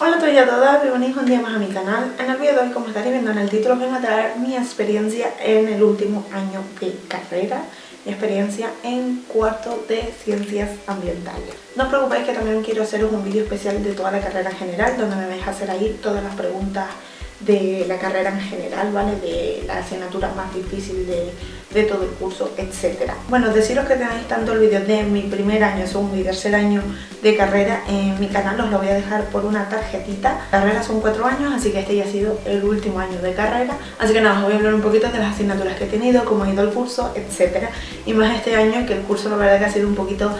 Hola a todos y a todas, bienvenidos un día más a mi canal. En el vídeo de hoy, como estaréis viendo en el título, os vengo a traer mi experiencia en el último año de carrera, mi experiencia en cuarto de Ciencias Ambientales. No os preocupéis que también quiero haceros un vídeo especial de toda la carrera en general, donde me vais a hacer ahí todas las preguntas de la carrera en general, ¿vale? De la asignatura más difícil de todo el curso, etcétera. Bueno, deciros que tenéis tanto el vídeo de mi primer año, segundo y tercer año de carrera en mi canal, os lo voy a dejar por una tarjetita. La carrera son 4 años, así que este ya ha sido el último año de carrera. Así que nada, os voy a hablar un poquito de las asignaturas que he tenido, cómo ha ido el curso, etcétera. Y más este año, que el curso la verdad que ha sido un poquito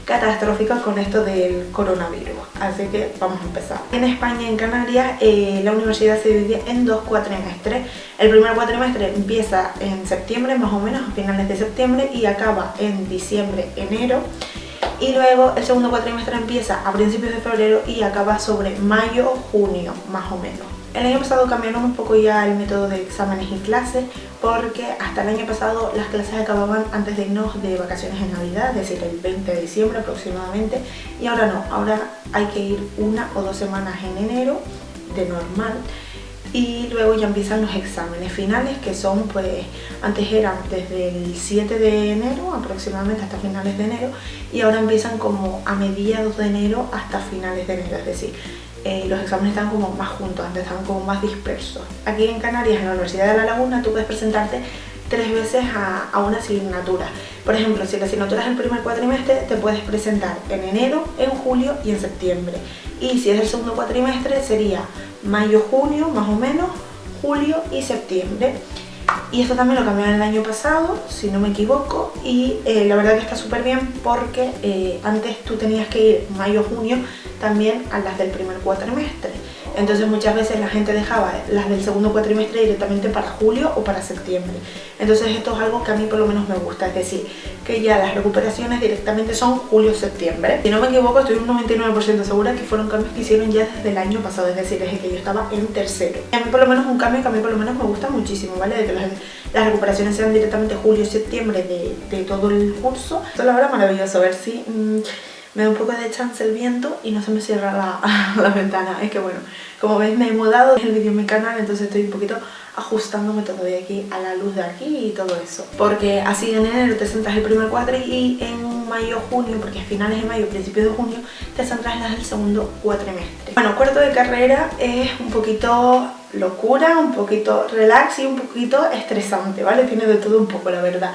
catastrófica con esto del coronavirus, así que vamos a empezar. En España, en Canarias, la universidad se divide en 2 cuatrimestres. El primer cuatrimestre empieza en septiembre, más o menos a finales de septiembre, y acaba en diciembre, enero. Y luego el segundo cuatrimestre empieza a principios de febrero y acaba sobre mayo, junio, más o menos. El año pasado cambiaron un poco ya el método de exámenes y clases, porque hasta el año pasado las clases acababan antes de irnos de vacaciones en Navidad, es decir, el 20 de diciembre aproximadamente, y ahora no, ahora hay que ir 1 o 2 semanas en enero, de normal, y luego ya empiezan los exámenes finales, que son, pues, antes eran desde el 7 de enero aproximadamente hasta finales de enero, y ahora empiezan como a mediados de enero hasta finales de enero, es decir, los exámenes están como más juntos, antes estaban como más dispersos. Aquí en Canarias, en la Universidad de La Laguna, tú puedes presentarte 3 veces a una asignatura. Por ejemplo, si la asignatura es el primer cuatrimestre, te puedes presentar en enero, en julio y en septiembre. Y si es el segundo cuatrimestre, sería mayo, junio, más o menos, julio y septiembre. Y esto también lo cambiaron el año pasado, si no me equivoco, y la verdad que está súper bien, porque antes tú tenías que ir mayo, junio también a las del primer cuatrimestre. Entonces muchas veces la gente dejaba las del segundo cuatrimestre directamente para julio o para septiembre. Entonces esto es algo que a mí por lo menos me gusta, es decir, que ya las recuperaciones directamente son julio-septiembre. Si no me equivoco, estoy un 99% segura que fueron cambios que hicieron ya desde el año pasado, es decir, desde que yo estaba en tercero. A mí por lo menos un cambio que a mí por lo menos me gusta muchísimo, ¿vale? De que las recuperaciones sean directamente julio-septiembre de todo el curso. Esto la verdad maravilloso, a ver si me da un poco de chance el viento y no se me cierra la ventana. Es que bueno, como veis me he mudado el vídeo en mi canal, entonces estoy un poquito ajustándome todo de aquí a la luz de aquí y todo eso. Porque así en enero te centras el primer cuatri y en mayo, junio, porque a finales de mayo, principios de junio, te centras en las del segundo cuatrimestre. Bueno, cuarto de carrera es un poquito locura, un poquito relax y un poquito estresante, ¿vale? Tiene de todo un poco, la verdad.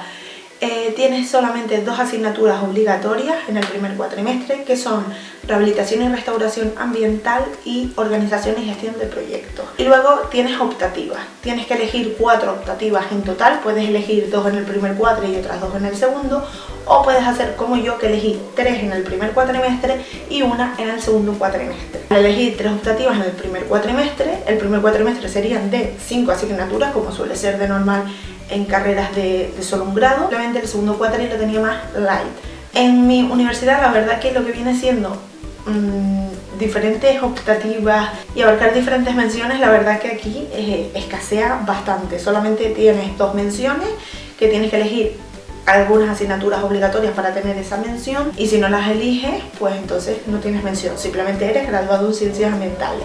Tienes solamente 2 asignaturas obligatorias en el primer cuatrimestre, que son rehabilitación y restauración ambiental y organización y gestión de proyectos. Y luego tienes optativas, tienes que elegir 4 optativas en total, puedes elegir 2 en el primer cuatri y otras 2 en el segundo, o puedes hacer como yo, que elegí 3 en el primer cuatrimestre y 1 en el segundo cuatrimestre. Al elegir 3 optativas en el primer cuatrimestre serían de 5 asignaturas, como suele ser de normal en carreras de solo un grado. Simplemente el segundo cuatri lo tenía más light. En mi universidad la verdad que lo que viene siendo diferentes optativas y abarcar diferentes menciones, la verdad que aquí escasea bastante. Solamente tienes 2 menciones, que tienes que elegir algunas asignaturas obligatorias para tener esa mención, y si no las eliges, pues entonces no tienes mención, simplemente eres graduado en Ciencias Ambientales.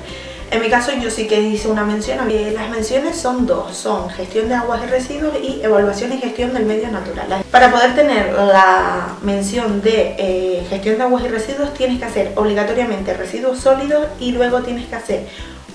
En mi caso yo sí que hice una mención. Las menciones son 2, son gestión de aguas y residuos y evaluación y gestión del medio natural. Para poder tener la mención de gestión de aguas y residuos, tienes que hacer obligatoriamente residuos sólidos, y luego tienes que hacer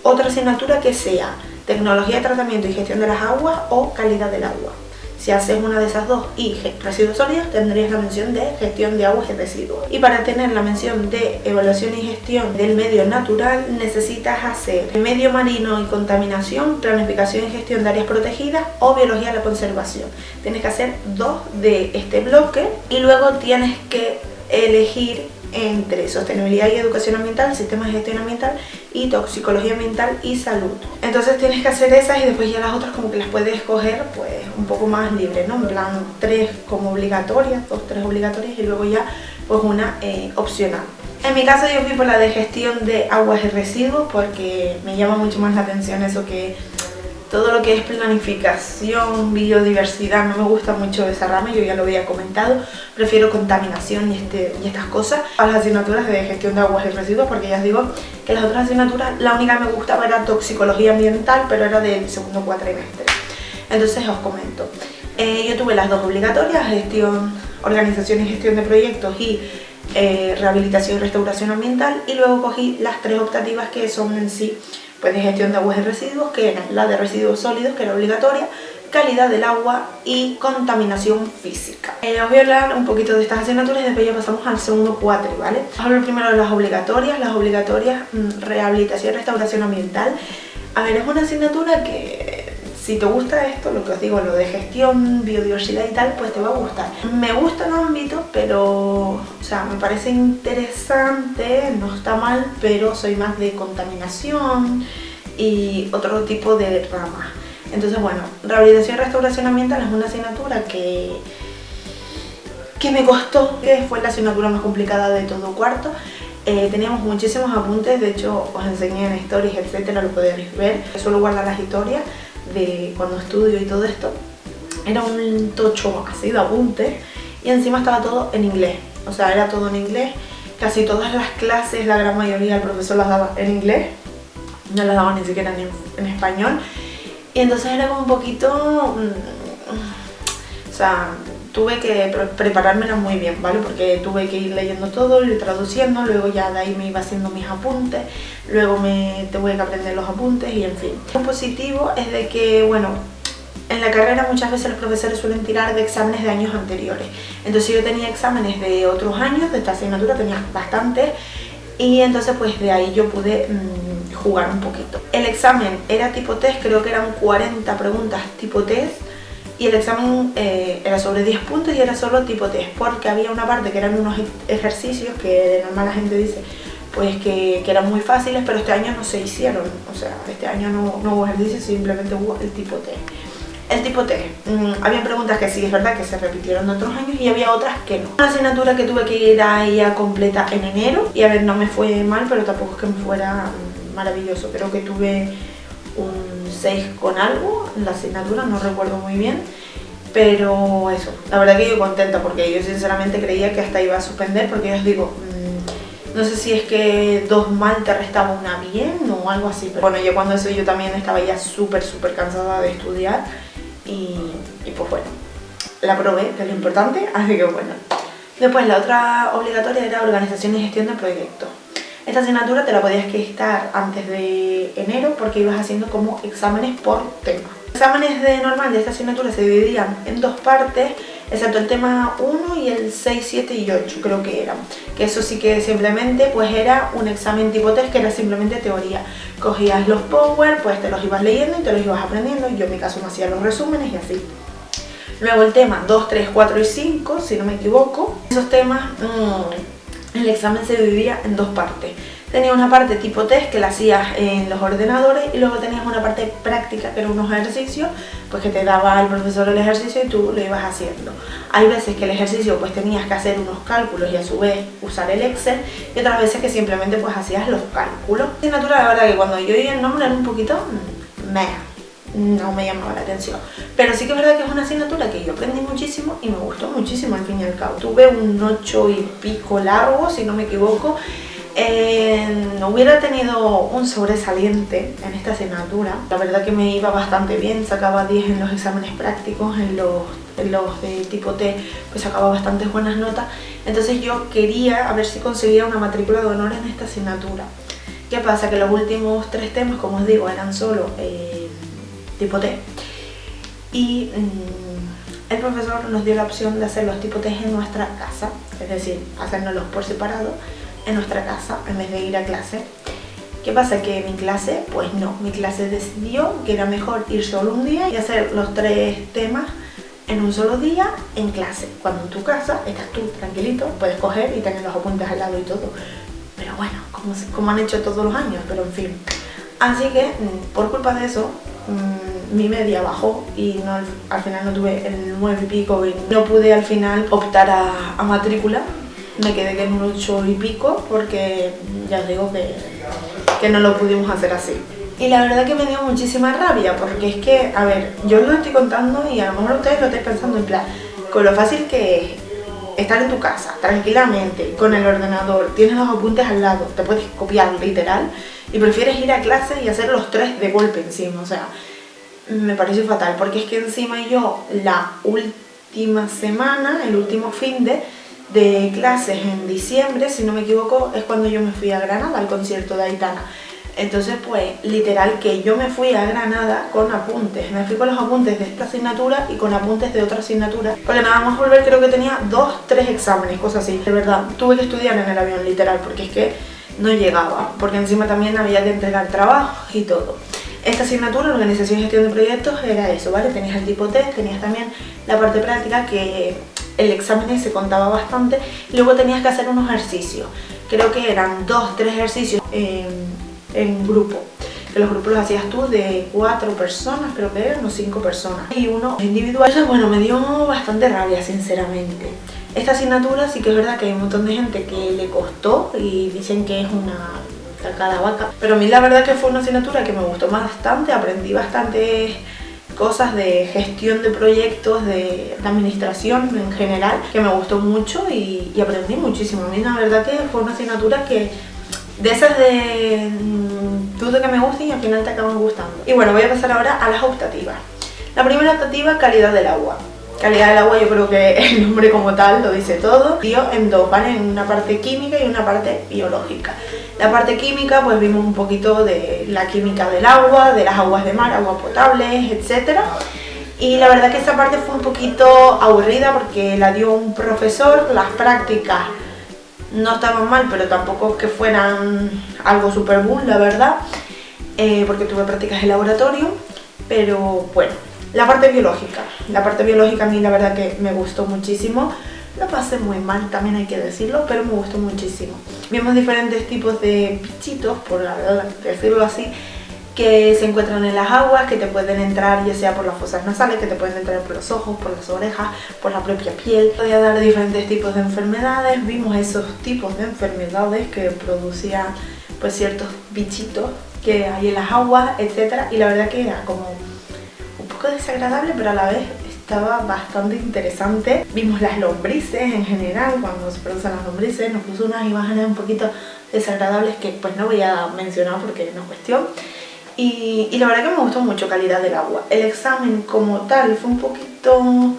otra asignatura que sea tecnología de tratamiento y gestión de las aguas o calidad del agua. Si haces una de esas 2 y residuos sólidos, tendrías la mención de gestión de aguas y residuos. Y para tener la mención de evaluación y gestión del medio natural, necesitas hacer medio marino y contaminación, planificación y gestión de áreas protegidas o biología de la conservación. Tienes que hacer 2 de este bloque, y luego tienes que elegir entre sostenibilidad y educación ambiental, sistemas de gestión ambiental y toxicología ambiental y salud. Entonces tienes que hacer esas, y después ya las otras como que las puedes escoger pues un poco más libre, ¿no? En plan 3 como obligatorias, 2, 3 obligatorias, y luego ya pues una opcional. En mi caso yo fui por la de gestión de aguas y residuos, porque me llama mucho más la atención eso, que todo lo que es planificación, biodiversidad, no me gusta mucho esa rama, yo ya lo había comentado. Prefiero contaminación y estas cosas a las asignaturas de gestión de aguas y residuos, porque ya os digo que las otras asignaturas, la única que me gustaba era toxicología ambiental, pero era del segundo cuatrimestre. Entonces os comento, yo tuve las dos obligatorias, organización y gestión de proyectos y rehabilitación y restauración ambiental, y luego cogí las 3 optativas que son en sí pues de gestión de aguas y residuos, que era la de residuos sólidos, que era obligatoria, calidad del agua y contaminación física. Os voy a hablar un poquito de estas asignaturas y después ya pasamos al segundo cuatri, ¿vale? Os hablo primero de las obligatorias, rehabilitación y restauración ambiental. A ver, es una asignatura que si te gusta esto, lo que os digo, lo de gestión, biodiversidad y tal, pues te va a gustar. Me gusta el ámbito, pero, o sea, me parece interesante, no está mal, pero soy más de contaminación y otro tipo de ramas. Entonces, bueno, rehabilitación y restauración ambiental es una asignatura que me costó, que fue la asignatura más complicada de todo cuarto. Teníamos muchísimos apuntes, de hecho os enseñé en stories, etcétera, lo podéis ver. Suelo guardar las historias de cuando estudio y todo esto. Era un tocho así de apuntes y encima estaba todo en inglés, o sea, era todo en inglés. Casi todas las clases, la gran mayoría, el profesor las daba en inglés, no las daba ni siquiera en español. Y entonces era como un poquito, o sea, tuve que preparármela muy bien, ¿vale? Porque tuve que ir leyendo todo, ir traduciendo, luego ya de ahí me iba haciendo mis apuntes, luego tuve que aprender los apuntes y en fin. Un positivo es de que, bueno, en la carrera muchas veces los profesores suelen tirar de exámenes de años anteriores. Entonces yo tenía exámenes de otros años, de esta asignatura tenía bastantes, y entonces pues de ahí yo pude jugar un poquito. El examen era tipo test, creo que eran 40 preguntas tipo test, y el examen era sobre 10 puntos y era solo tipo test, porque había una parte que eran unos ejercicios que de normal la gente dice pues que eran muy fáciles, pero este año no se hicieron, o sea, este año no hubo ejercicios, simplemente hubo el tipo test. El tipo test, había preguntas que sí es verdad que se repitieron de otros años y había otras que no. Una asignatura que tuve que ir a ella completa en enero, y a ver, no me fue mal, pero tampoco es que me fuera maravilloso. Creo que tuve un 6 con algo en la asignatura, no recuerdo muy bien, pero eso, la verdad que yo contenta, porque yo sinceramente creía que hasta iba a suspender, porque ya os digo, no sé si es que 2 mal te restaba una bien o algo así, pero bueno, yo cuando eso yo también estaba ya súper cansada de estudiar y pues bueno, la probé, que es lo importante, así que bueno. Después la otra obligatoria era organización y gestión de proyectos. Esta asignatura te la podías quitar antes de enero porque ibas haciendo como exámenes por tema. Los exámenes de normal de esta asignatura se dividían en 2 partes, excepto el tema 1 y el 6, 7 y 8 creo que eran. Que eso sí que simplemente pues era un examen tipo test, que era simplemente teoría. Cogías los power, pues te los ibas leyendo y te los ibas aprendiendo. Yo en mi caso me hacía los resúmenes y así. Luego el tema 2, 3, 4 y 5, si no me equivoco. Esos temas, el examen se dividía en 2 partes. Tenías una parte tipo test que la hacías en los ordenadores y luego tenías una parte práctica que eran unos ejercicios pues que te daba el profesor el ejercicio y tú lo ibas haciendo. Hay veces que el ejercicio pues tenías que hacer unos cálculos y a su vez usar el Excel, y otras veces que simplemente pues hacías los cálculos. La asignatura, la verdad que cuando yo oí el nombre era un poquito no me llamaba la atención, pero sí que es verdad que es una asignatura que yo aprendí muchísimo y me gustó muchísimo al fin y al cabo. Tuve un 8 y pico largo, si no me equivoco. Hubiera tenido un sobresaliente en esta asignatura, la verdad que me iba bastante bien, sacaba 10 en los exámenes prácticos, en los de tipo T pues sacaba bastantes buenas notas. Entonces yo quería a ver si conseguía una matrícula de honor en esta asignatura. ¿Qué pasa? Que los últimos 3 temas, como os digo, eran solo tipo T, y el profesor nos dio la opción de hacer los tipo T en nuestra casa, es decir, hacérnoslos por separado en nuestra casa en vez de ir a clase. ¿Qué pasa? Que mi clase, pues no, mi clase decidió que era mejor ir solo un día y hacer los 3 temas en un solo día en clase, cuando en tu casa estás tú tranquilito, puedes coger y tener los apuntes al lado y todo, pero bueno, como han hecho todos los años, pero en fin. Así que por culpa de eso mi media bajó y al final no tuve el 9 y pico y no pude al final optar a matrícula. Me quedé en un 8 y pico porque ya os digo que no lo pudimos hacer así. Y la verdad que me dio muchísima rabia, porque es que, a ver, yo os lo estoy contando y a lo mejor ustedes lo estáis pensando en plan, con lo fácil que es estar en tu casa, tranquilamente, con el ordenador, tienes los apuntes al lado, te puedes copiar literal, y prefieres ir a clase y hacer los 3 de golpe encima, o sea, me pareció fatal, porque es que encima yo la última semana, el último fin de clases en diciembre, si no me equivoco, es cuando yo me fui a Granada al concierto de Aitana. Entonces, pues, literal que yo me fui a Granada con apuntes. Me fui con los apuntes de esta asignatura y con apuntes de otra asignatura. Porque nada más volver creo que tenía 2, 3 exámenes, cosas así. De verdad, tuve que estudiar en el avión, literal, porque es que no llegaba. Porque encima también había que entregar trabajos y todo. Esta asignatura, Organización y Gestión de Proyectos, era eso, ¿vale? Tenías el tipo test, tenías también la parte práctica que el examen se contaba bastante. Y luego tenías que hacer unos ejercicios. Creo que eran 2, 3 ejercicios en grupo, que los grupos los hacías tú de 4 personas, creo que eran, o 5 personas, y uno individual. Entonces, bueno, me dio bastante rabia, sinceramente. Esta asignatura sí que es verdad que hay un montón de gente que le costó y dicen que es una tacada vaca, pero a mí la verdad que fue una asignatura que me gustó bastante, aprendí bastante cosas de gestión de proyectos, de administración en general, que me gustó mucho y aprendí muchísimo. A mí la verdad que fue una asignatura que de esas de dudo que me gusten y al final te acaban gustando. Y bueno, voy a pasar ahora a las optativas. La primera optativa, calidad del agua. Calidad del agua, yo creo que el nombre como tal lo dice todo. Dividido en 2, ¿vale? En una parte química y una parte biológica. La parte química, pues vimos un poquito de la química del agua, de las aguas de mar, aguas potables, etc. Y la verdad que esa parte fue un poquito aburrida porque la dio un profesor. Las prácticas no estaban mal, pero tampoco que fueran algo super boom, la verdad, porque tuve prácticas de laboratorio, pero bueno. La parte biológica a mí la verdad que me gustó muchísimo, lo pasé muy mal, también hay que decirlo, pero me gustó muchísimo. Vimos diferentes tipos de bichitos, por decirlo así, que se encuentran en las aguas, que te pueden entrar ya sea por las fosas nasales, que te pueden entrar por los ojos, por las orejas, por la propia piel. Podía dar diferentes tipos de enfermedades. Vimos esos tipos de enfermedades que producían pues ciertos bichitos que hay en las aguas, etc. Y la verdad que era como un poco desagradable, pero a la vez estaba bastante interesante. Vimos las lombrices en general, cuando se producen las lombrices, nos puso unas imágenes un poquito desagradables que pues no voy a mencionar porque no es cuestión. Y la verdad que me gustó mucho calidad del agua. El examen como tal fue un poquito...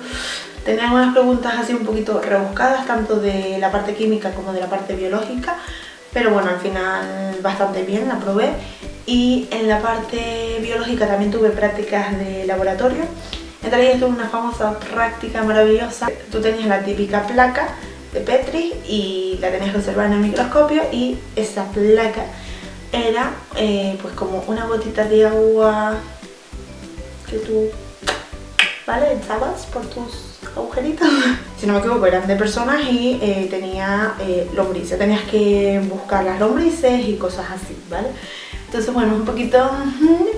tenía algunas preguntas así un poquito rebuscadas, tanto de la parte química como de la parte biológica, pero bueno, al final bastante bien, la probé. Y en la parte biológica también tuve prácticas de laboratorio. Entre ellas tuve una famosa práctica maravillosa. Tú tenías la típica placa de Petri y la tenías que observar en el microscopio, y esa placa era pues como una gotita de agua que tú, ¿vale? Echabas por tus agujeritos. Si no me equivoco eran de personas y tenía lombrices, tenías que buscar las lombrices y cosas así, ¿vale? Entonces bueno, un poquito,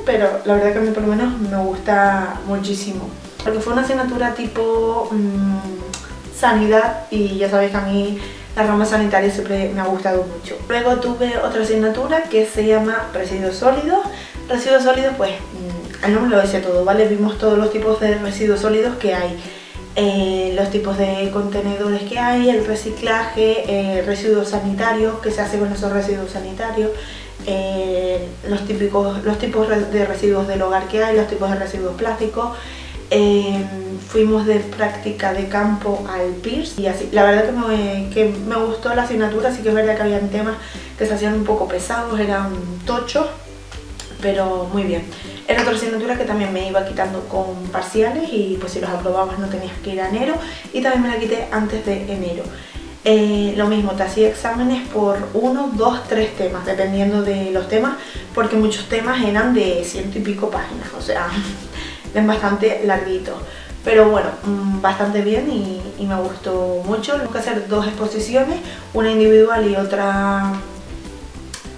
pero la verdad que a mí por lo menos me gusta muchísimo. Porque fue una asignatura tipo sanidad, y ya sabéis que a mí la rama sanitaria siempre me ha gustado mucho. Luego tuve otra asignatura que se llama residuos sólidos. Residuos sólidos, pues el nombre lo dice todo, ¿vale? Vimos todos los tipos de residuos sólidos que hay, los tipos de contenedores que hay, el reciclaje, residuos sanitarios, qué se hace con esos residuos sanitarios, los tipos de residuos del hogar que hay, los tipos de residuos plásticos. Fuimos de práctica de campo al PIRS y así. La verdad que me gustó la asignatura. Sí que es verdad que habían temas que se hacían un poco pesados, eran tochos, pero muy bien. Era otra asignatura que también me iba quitando con parciales, y pues si los aprobabas no tenías que ir a enero, y también me la quité antes de enero. Lo mismo, te hacía exámenes por 1, 2, 3 temas, dependiendo de los temas, porque muchos temas eran de 100 y pico páginas, o sea, es bastante larguito. Pero bueno, bastante bien y me gustó mucho. Tengo que hacer 2 exposiciones, una individual y otra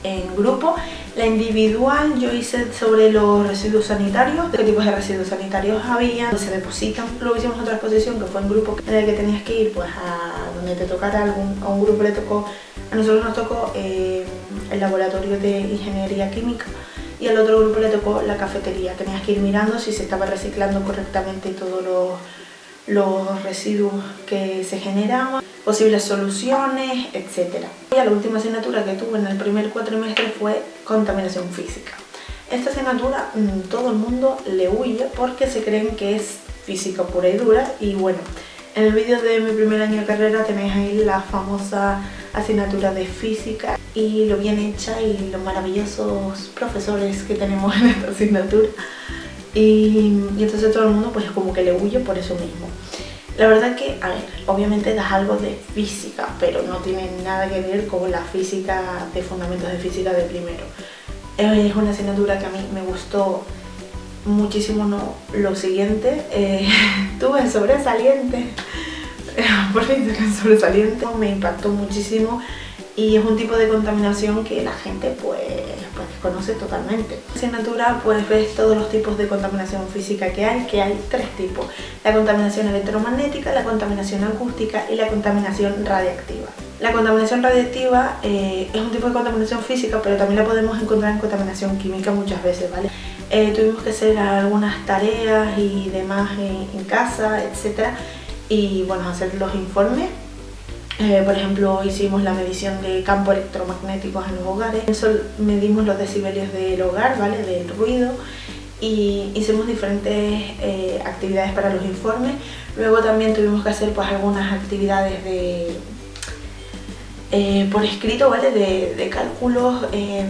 en grupo. La individual yo hice sobre los residuos sanitarios, de qué tipos de residuos sanitarios había, donde se depositan. Luego hicimos otra exposición que fue en grupo, en el que tenías que ir pues a donde te tocara. A un grupo le tocó, a nosotros nos tocó el laboratorio de ingeniería química, y al otro grupo le tocó la cafetería. Tenías que ir mirando si se estaba reciclando correctamente todos los residuos que se generaban, posibles soluciones, etc. Y la última asignatura que tuve en el primer cuatrimestre fue contaminación física. Esta asignatura todo el mundo le huye porque se creen que es física pura y dura, y bueno, en el vídeo de mi primer año de carrera tenéis ahí la famosa asignatura de física y lo bien hecha y los maravillosos profesores que tenemos en esta asignatura, y entonces todo el mundo pues como que le huye por eso mismo. La verdad que, a ver, obviamente das algo de física, pero no tiene nada que ver con la física de fundamentos de física de primero. Es una asignatura que a mí me gustó muchísimo. No, lo siguiente, tuve sobresaliente, por fin tuve sobresaliente, me impactó muchísimo y es un tipo de contaminación que la gente pues desconoce totalmente. En la asignatura pues ves todos los tipos de contaminación física que hay tres tipos: la contaminación electromagnética, la contaminación acústica y la contaminación radiactiva. La contaminación radiactiva es un tipo de contaminación física, pero también la podemos encontrar en contaminación química muchas veces, ¿vale? Tuvimos que hacer algunas tareas y demás en casa, etc. Y bueno, hacer los informes. Por ejemplo, hicimos la medición de campos electromagnéticos en los hogares. Eso, medimos los decibelios del hogar, ¿vale? Del ruido. Y hicimos diferentes actividades para los informes. Luego también tuvimos que hacer pues algunas actividades por escrito, ¿vale? De cálculos,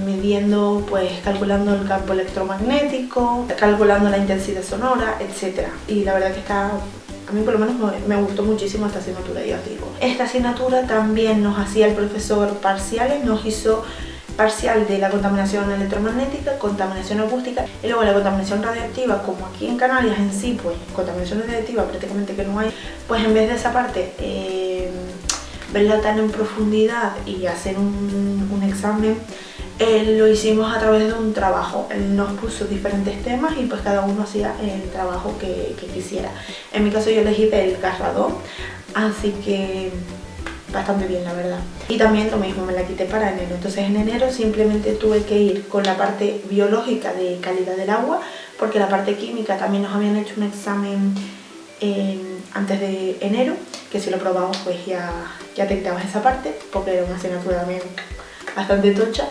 midiendo, pues calculando el campo electromagnético, calculando la intensidad sonora, etc. Y la verdad que a mí por lo menos me gustó muchísimo esta asignatura, ya os digo. Esta asignatura también nos hacía el profesor parciales, nos hizo parcial de la contaminación electromagnética, contaminación acústica, y luego la contaminación radiactiva. Como aquí en Canarias en sí, pues contaminación radiactiva prácticamente que no hay, pues en vez de esa parte verla tan en profundidad y hacer un examen, lo hicimos a través de un trabajo. Él nos puso diferentes temas y pues cada uno hacía el trabajo que quisiera. En mi caso yo elegí del Garradón, así que bastante bien, la verdad. Y también lo mismo, me la quité para enero. Entonces en enero simplemente tuve que ir con la parte biológica de calidad del agua, porque la parte química también nos habían hecho un examen antes de enero, que si lo probamos pues ya te quitabas esa parte, porque era una asignatura también bastante tocha.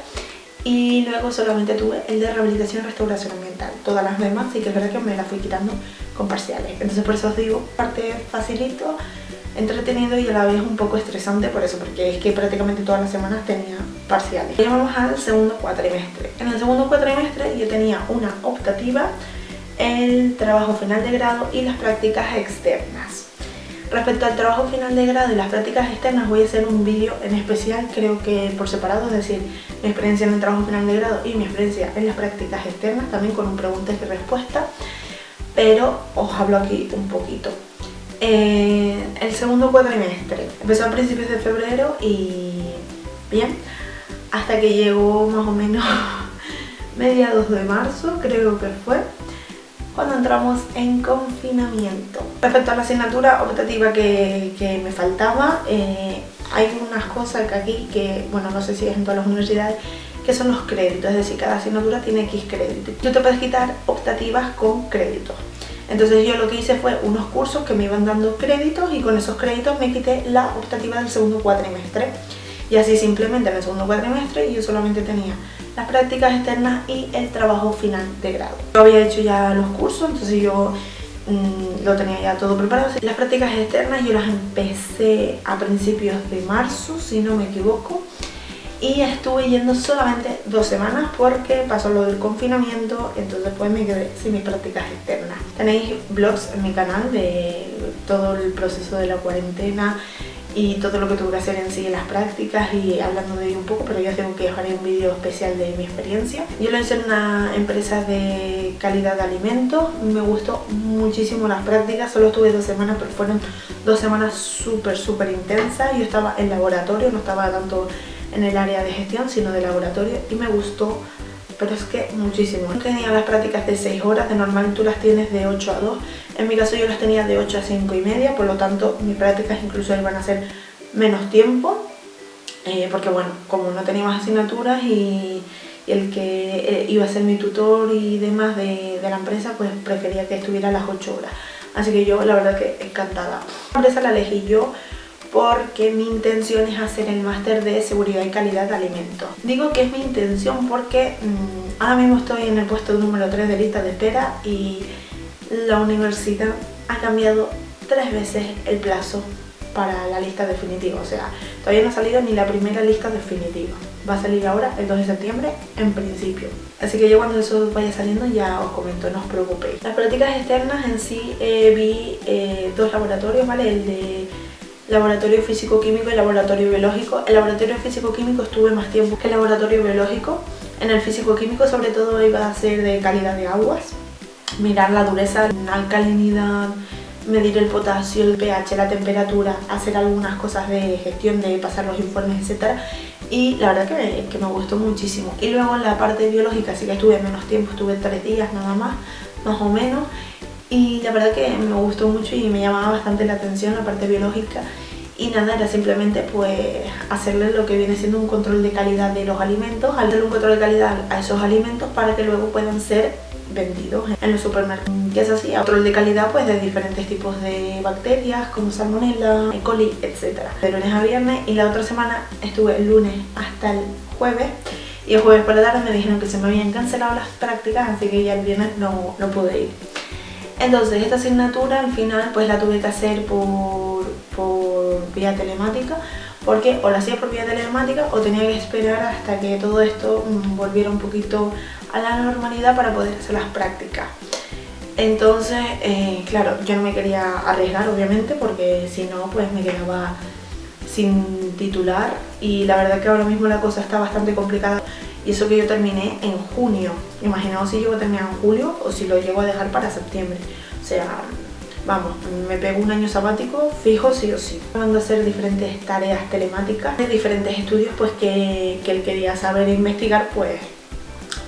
Y luego solamente tuve el de rehabilitación y restauración ambiental. Todas las demás sí que es verdad que me las fui quitando con parciales. Entonces por eso os digo, parte facilito, entretenido y a la vez un poco estresante por eso, porque es que prácticamente todas las semanas tenía parciales. Ya vamos al segundo cuatrimestre. En el segundo cuatrimestre yo tenía una optativa, el trabajo final de grado y las prácticas externas. Respecto al trabajo final de grado y las prácticas externas voy a hacer un vídeo en especial, creo que por separado, es decir, mi experiencia en el trabajo final de grado y mi experiencia en las prácticas externas, también con un preguntas y respuestas, pero os hablo aquí un poquito. El segundo cuatrimestre empezó a principios de febrero y bien, hasta que llegó más o menos mediados de marzo, creo que fue, cuando entramos en confinamiento. Respecto a la asignatura optativa que me faltaba, hay unas cosas que aquí, que bueno, no sé si es en todas las universidades, que son los créditos, es decir, cada asignatura tiene X créditos. Tú te puedes quitar optativas con créditos. Entonces yo lo que hice fue unos cursos que me iban dando créditos y con esos créditos me quité la optativa del segundo cuatrimestre. Y así simplemente en el segundo cuatrimestre yo solamente tenía las prácticas externas y el trabajo final de grado. Yo había hecho ya los cursos, entonces yo lo tenía ya todo preparado. Las prácticas externas yo las empecé a principios de marzo, si no me equivoco, y estuve yendo solamente 2 semanas porque pasó lo del confinamiento, entonces pues me quedé sin mis prácticas externas. Tenéis vlogs en mi canal de todo el proceso de la cuarentena y todo lo que tuve que hacer en sí en las prácticas y hablando de ello un poco, pero ya tengo que dejar un vídeo especial de mi experiencia. Yo lo hice en una empresa de calidad de alimentos, me gustó muchísimo las prácticas, solo estuve 2 semanas, pero fueron 2 semanas súper intensas. Yo estaba en laboratorio, no estaba tanto en el área de gestión, sino de laboratorio, y me gustó, pero es que muchísimo. Tenía las prácticas de 6 horas, de normal tú las tienes de 8 a 2, en mi caso yo las tenía de 8 a 5 y media, por lo tanto mis prácticas incluso iban a ser menos tiempo, porque bueno, como no tenía más asignaturas y y el que iba a ser mi tutor y demás de la empresa, pues prefería que estuviera a las 8 horas. Así que yo la verdad que encantada. La empresa la elegí yo porque mi intención es hacer el máster de seguridad y calidad de alimentos. Digo que es mi intención porque ahora mismo estoy en el puesto número 3 de lista de espera y la universidad ha cambiado 3 veces el plazo para la lista definitiva. O sea, todavía no ha salido ni la primera lista definitiva. Va a salir ahora el 2 de septiembre en principio. Así que yo cuando eso vaya saliendo ya os comento, no os preocupéis. Las prácticas externas en sí vi 2 laboratorios, ¿vale? El de laboratorio físico-químico y laboratorio biológico. El laboratorio físico-químico estuve más tiempo que el laboratorio biológico. En el físico-químico sobre todo iba a ser de calidad de aguas, mirar la dureza, la alcalinidad, medir el potasio, el pH, la temperatura, hacer algunas cosas de gestión, de pasar los informes, etc. Y la verdad que me gustó muchísimo. Y luego en la parte biológica sí que estuve menos tiempo, estuve 3 días nada más o menos. Y la verdad que me gustó mucho y me llamaba bastante la atención la parte biológica. Y nada, era simplemente pues hacerle lo que viene siendo un control de calidad de los alimentos, hacerle un control de calidad a esos alimentos para que luego puedan ser vendidos en los supermercados. ¿Qué es así? Control de calidad pues de diferentes tipos de bacterias como Salmonella, E. coli, etc. De lunes a viernes, y la otra semana estuve el lunes hasta el jueves. Y el jueves por la tarde me dijeron que se me habían cancelado las prácticas, así que ya el viernes no pude ir. Entonces esta asignatura al final pues la tuve que hacer por vía telemática, porque o la hacía por vía telemática o tenía que esperar hasta que todo esto volviera un poquito a la normalidad para poder hacer las prácticas. Entonces, claro, yo no me quería arriesgar obviamente, porque si no pues me quedaba sin titular, y la verdad que ahora mismo la cosa está bastante complicada. Y eso que yo terminé en junio. Imaginaos si llego a terminar en julio o si lo llego a dejar para septiembre. O sea, vamos, me pego un año sabático fijo sí o sí. Mando a hacer diferentes tareas telemáticas de diferentes estudios pues que él quería saber e investigar pues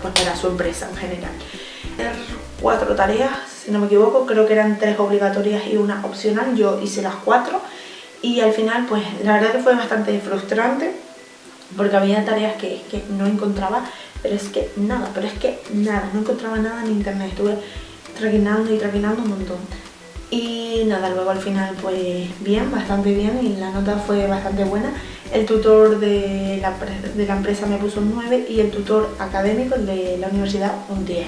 para su empresa en general. 4 tareas, si no me equivoco, creo que eran 3 obligatorias y una opcional. Yo hice las 4 y al final pues la verdad que fue bastante frustrante, porque había tareas que no encontraba, pero es que nada, no encontraba nada en internet. Estuve traquinando un montón. Y nada, luego al final pues bien, bastante bien, y la nota fue bastante buena. El tutor de la empresa me puso un 9 y el tutor académico, el de la universidad, un 10.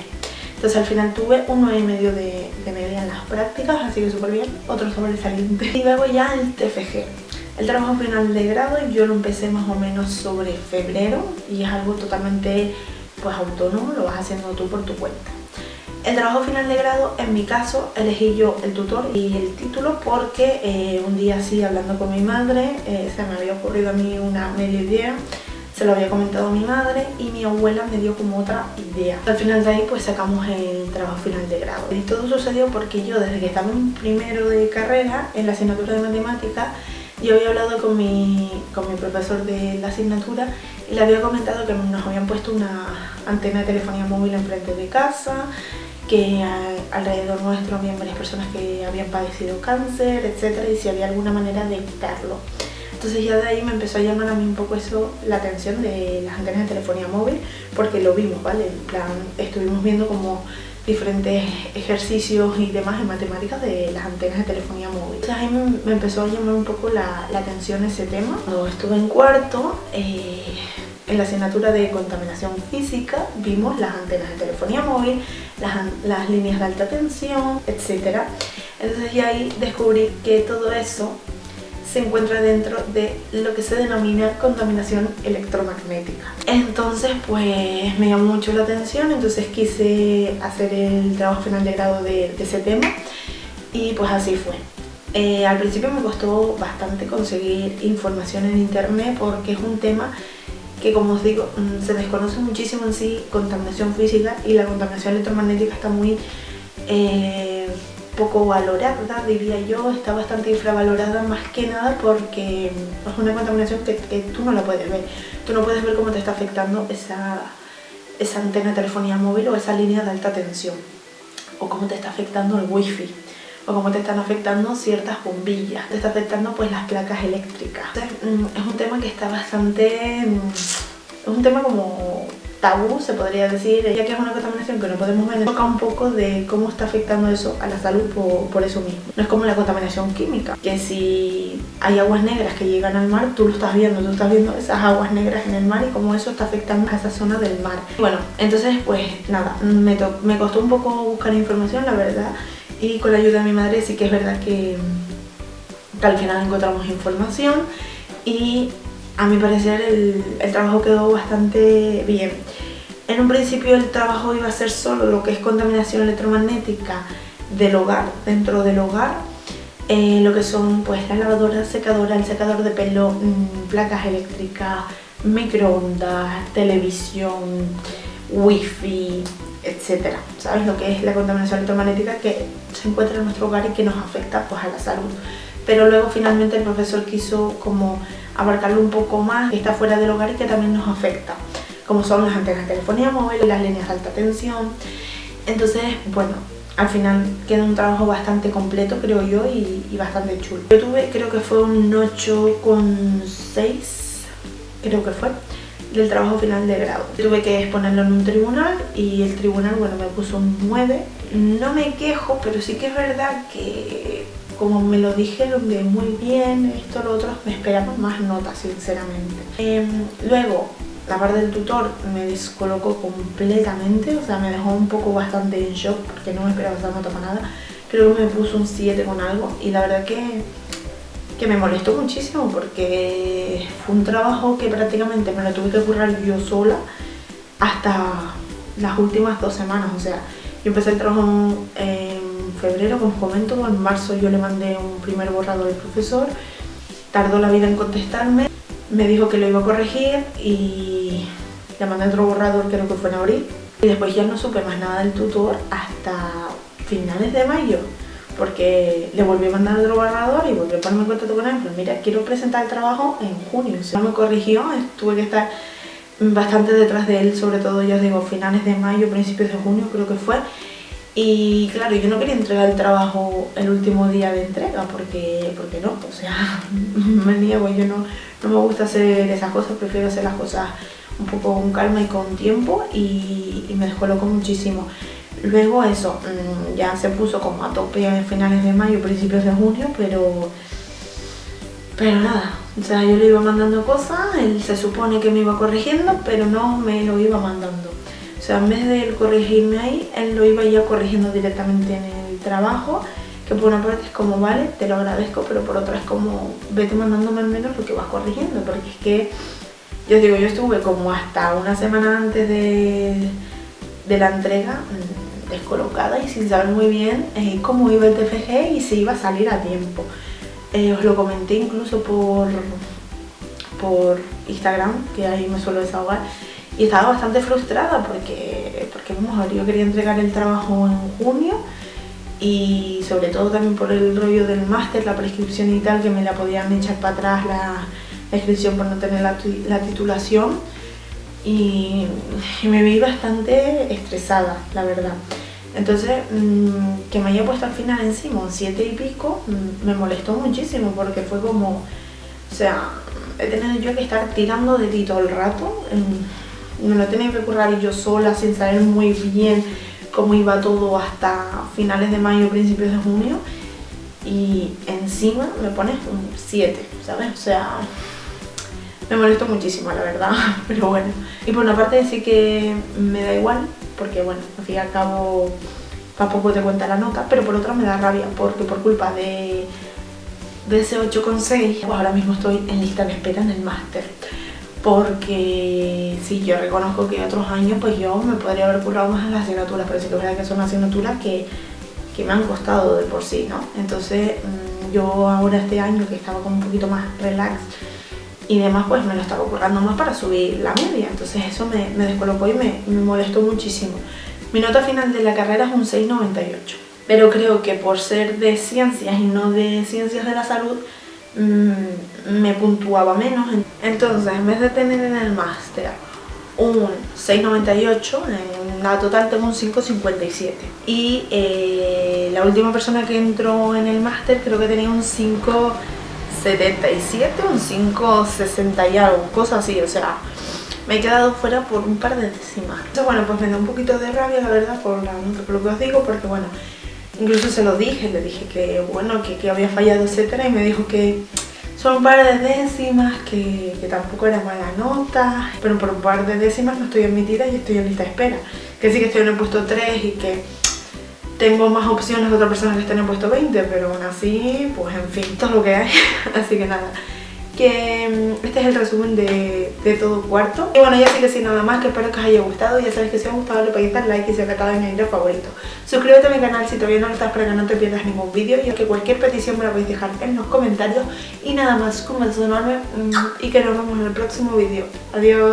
Entonces al final tuve un 9,5 de media en las prácticas, así que súper bien, otro sobresaliente. Y luego ya el TFG. El trabajo final de grado yo lo empecé más o menos sobre febrero y es algo totalmente pues autónomo, lo vas haciendo tú por tu cuenta. El trabajo final de grado, en mi caso, elegí yo el tutor y el título porque un día así, hablando con mi madre, se me había ocurrido a mí una media idea, se lo había comentado a mi madre y mi abuela me dio como otra idea. Al final de ahí pues sacamos el trabajo final de grado. Y todo sucedió porque yo, desde que estaba en primero de carrera, en la asignatura de matemáticas, yo había hablado con mi profesor de la asignatura y le había comentado que nos habían puesto una antena de telefonía móvil enfrente de casa, que alrededor nuestro había varias personas que habían padecido cáncer, etc. y si había alguna manera de evitarlo. Entonces ya de ahí me empezó a llamar a mí un poco eso, la atención de las antenas de telefonía móvil, porque lo vimos, ¿vale? En plan, estuvimos viendo como diferentes ejercicios y demás en matemáticas de las antenas de telefonía móvil. Entonces ahí me empezó a llamar un poco la atención ese tema. Cuando estuve en cuarto, en la asignatura de contaminación física, vimos las antenas de telefonía móvil, las líneas de alta tensión, etc. Entonces ya ahí descubrí que todo eso se encuentra dentro de lo que se denomina contaminación electromagnética. Entonces pues me llamó mucho la atención, entonces quise hacer el trabajo final de grado de ese tema y pues así fue. Al principio me costó bastante conseguir información en internet porque es un tema que, como os digo, se desconoce muchísimo en sí, contaminación física, y la contaminación electromagnética está muy poco valorada, diría yo, está bastante infravalorada, más que nada porque es una contaminación que tú no la puedes ver. Tú no puedes ver cómo te está afectando esa antena de telefonía móvil o esa línea de alta tensión, o cómo te está afectando el wifi, o cómo te están afectando ciertas bombillas, te está afectando pues las placas eléctricas. Entonces, es un tema que está bastante... es un tema como tabú, se podría decir, ya que es una contaminación que no podemos ver, toca un poco de cómo está afectando eso a la salud por eso mismo. No es como la contaminación química, que si hay aguas negras que llegan al mar, tú estás viendo esas aguas negras en el mar y cómo eso está afectando a esa zona del mar. Bueno, entonces pues nada, me costó un poco buscar información, la verdad, y con la ayuda de mi madre sí que es verdad que al final encontramos información y a mi parecer el trabajo quedó bastante bien. En un principio el trabajo iba a ser solo lo que es contaminación electromagnética del hogar, dentro del hogar, lo que son pues la lavadora, secadora, el secador de pelo, placas eléctricas, microondas, televisión, wifi, etcétera. ¿Sabes lo que es la contaminación electromagnética que se encuentra en nuestro hogar y que nos afecta pues a la salud? Pero luego finalmente el profesor quiso como abarcarlo un poco más, que está fuera del hogar y que también nos afecta, como son las antenas de telefonía móvil, las líneas de alta tensión. Entonces, bueno, al final queda un trabajo bastante completo, creo yo, y bastante chulo. Yo tuve, creo que fue un 8,6, creo que fue, del trabajo final de grado. Tuve que exponerlo en un tribunal y el tribunal, bueno, me puso un 9. No me quejo, pero sí que es verdad que como me lo dijeron de muy bien, esto, lo otro, me esperaba más notas, sinceramente. Luego, la parte del tutor me descolocó completamente, o sea, me dejó un poco bastante en shock porque no me esperaba esa nota para nada. Creo que me puso un 7 con algo y la verdad que me molestó muchísimo porque fue un trabajo que prácticamente me lo tuve que currar yo sola hasta las últimas 2 semanas. O sea, yo empecé el trabajo en febrero, como comento, en marzo yo le mandé un primer borrador al profesor, tardó la vida en contestarme, me dijo que lo iba a corregir y le mandé otro borrador, creo que fue en abril, y después ya no supe más nada del tutor hasta finales de mayo, porque le volví a mandar otro borrador y volví a ponerme en contacto con él, pero mira, quiero presentar el trabajo en junio. O sea, no me corrigió, tuve que estar bastante detrás de él, sobre todo, ya os digo, finales de mayo, principios de junio creo que fue. Y claro, yo no quería entregar el trabajo el último día de entrega, porque no, o sea, me niego, yo no me gusta hacer esas cosas, prefiero hacer las cosas un poco con calma y con tiempo y me descolocó muchísimo. Luego eso, ya se puso como a tope a finales de mayo, principios de junio, pero nada, o sea, yo le iba mandando cosas, él se supone que me iba corrigiendo, pero no me lo iba mandando. O sea, en vez de él corregirme ahí, él lo iba ya corrigiendo directamente en el trabajo, que por una parte es como, vale, te lo agradezco, pero por otra es como, vete mandándome al menos lo que vas corrigiendo, porque es que, yo digo, yo estuve como hasta una semana antes de la entrega descolocada y sin saber muy bien cómo iba el TFG y si iba a salir a tiempo. Os lo comenté incluso por Instagram, que ahí me suelo desahogar, y estaba bastante frustrada porque vamos a ver, yo quería entregar el trabajo en junio y sobre todo también por el rollo del máster, la prescripción y tal, que me la podían echar para atrás la inscripción por no tener la titulación y me vi bastante estresada, la verdad. Entonces, que me haya puesto al final encima un 7 y pico, me molestó muchísimo porque fue como, o sea, he tenido yo que estar tirando de ti todo el rato, me lo he tenido que currar yo sola sin saber muy bien cómo iba todo hasta finales de mayo, principios de junio, y encima me pones un 7, ¿sabes? O sea, me molestó muchísimo, la verdad, pero bueno. Y por una parte sí que me da igual, porque bueno, al fin y al cabo tampoco te cuenta la nota, pero por otra me da rabia, porque por culpa de ese 8,6, pues ahora mismo estoy en lista de espera en el máster. Porque sí, yo reconozco que otros años pues yo me podría haber currado más en las asignaturas, pero sí que es verdad que son asignaturas que me han costado de por sí, ¿no? Entonces yo ahora este año que estaba como un poquito más relax y demás, pues me lo estaba currando más para subir la media, entonces eso me descolocó y me molestó muchísimo. Mi nota final de la carrera es un 6,98, pero creo que por ser de ciencias y no de ciencias de la salud, me puntuaba menos. Entonces, en vez de tener en el máster un 6,98, en la total tengo un 5,57 y la última persona que entró en el máster creo que tenía un 5,77, un 5,60 y algo, cosas así. O sea, me he quedado fuera por un par de décimas. Entonces bueno, pues me da un poquito de rabia la verdad por lo que os digo, porque bueno, incluso se lo dije, le dije que bueno, que había fallado etcétera, y me dijo que son un par de décimas, que tampoco era mala nota, pero por un par de décimas no estoy admitida y estoy en lista de espera. Que sí que estoy en el puesto 3 y que tengo más opciones de otras personas que están en el puesto 20, pero aún así, pues en fin, esto es lo que hay. Así que nada, que este es el resumen de todo cuarto. Y bueno, ya sí que sin nada más, que espero que os haya gustado. Ya sabéis que si os ha gustado le podéis dar like y si os ha encantado en mi vídeo favorito. Suscríbete a mi canal si todavía no lo estás para que no te pierdas ningún vídeo, y que cualquier petición me la podéis dejar en los comentarios. Y nada más, un beso enorme y que nos vemos en el próximo vídeo. Adiós.